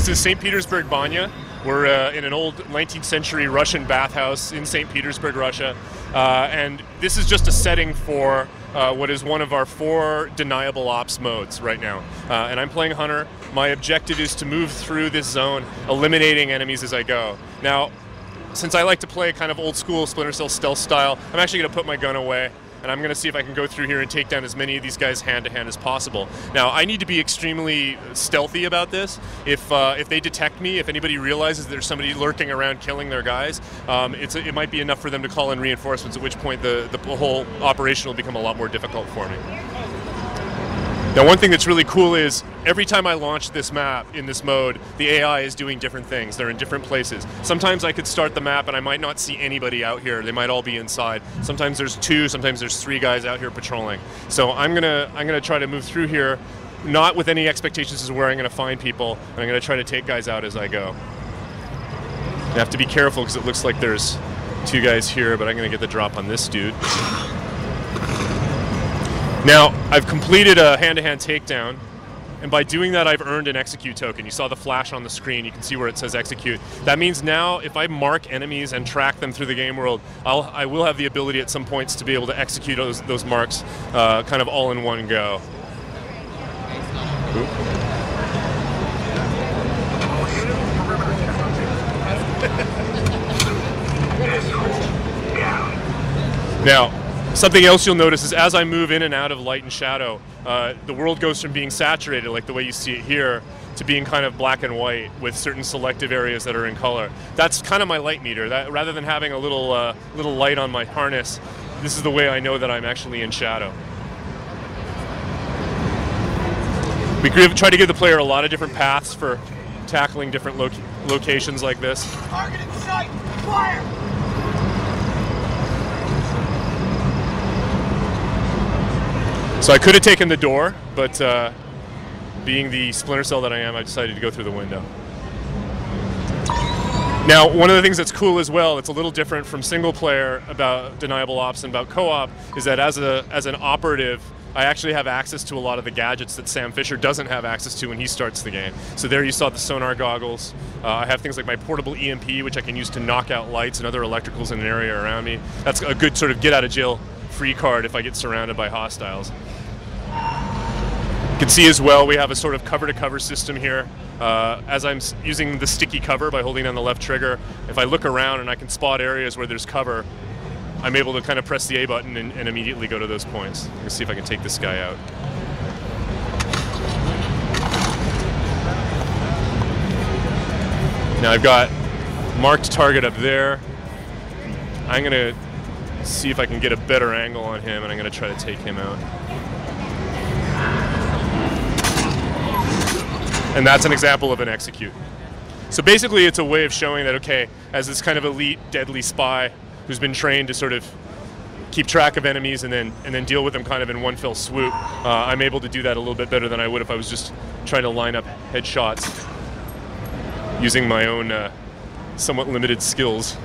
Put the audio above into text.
This is St. Petersburg Banya. We're in an old 19th century Russian bathhouse in St. Petersburg, Russia. And this is just a setting for what is one of our 4 Deniable Ops modes right now. And I'm playing Hunter. My objective is to move through this zone, eliminating enemies as I go. Now, since I like to play kind of old school Splinter Cell stealth style, I'm actually going to put my gun away. And I'm going to see if I can go through here and take down as many of these guys hand-to-hand as possible. Now, I need to be extremely stealthy about this. If they detect me, if anybody realizes there's somebody lurking around killing their guys, it might be enough for them to call in reinforcements, at which point the whole operation will become a lot more difficult for me. Now, one thing that's really cool is every time I launch this map in this mode, the AI is doing different things. They're in different places. Sometimes I could start the map and I might not see anybody out here. They might all be inside. Sometimes there's 2, sometimes there's 3 guys out here patrolling. So I'm gonna try to move through here, not with any expectations as to where I'm gonna find people, and I'm gonna try to take guys out as I go. I have to be careful because it looks like there's 2 guys here, but I'm gonna get the drop on this dude. Now, I've completed a hand-to-hand takedown, and by doing that, I've earned an execute token. You saw the flash on the screen. You can see where it says execute. That means now, if I mark enemies and track them through the game world, I will have the ability at some points to be able to execute those marks kind of all in one go. Now, something else you'll notice is as I move in and out of light and shadow, the world goes from being saturated, like the way you see it here, to being kind of black and white with certain selective areas that are in color. That's kind of my light meter. That rather than having a little light on my harness, this is the way I know that I'm actually in shadow. We try to give the player a lot of different paths for tackling different locations like this. Target in sight! Fire! So I could have taken the door, but being the Splinter Cell that I am, I decided to go through the window. Now, one of the things that's cool as well, it's a little different from single player about Deniable Ops and about co-op, is that as an operative, I actually have access to a lot of the gadgets that Sam Fisher doesn't have access to when he starts the game. So there you saw the sonar goggles. I have things like my portable EMP, which I can use to knock out lights and other electricals in an area around me. That's a good sort of get out of jail free card if I get surrounded by hostiles. You can see as well we have a sort of cover-to-cover system here. As I'm using the sticky cover by holding down the left trigger, if I look around and I can spot areas where there's cover, I'm able to kind of press the A button and immediately go to those points. Let's see if I can take this guy out. Now I've got marked target up there. I'm going to see if I can get a better angle on him, and I'm going to try to take him out. And that's an example of an execute. So basically it's a way of showing that, okay, as this kind of elite, deadly spy who's been trained to sort of keep track of enemies and then deal with them kind of in one fell swoop, I'm able to do that a little bit better than I would if I was just trying to line up headshots using my own somewhat limited skills.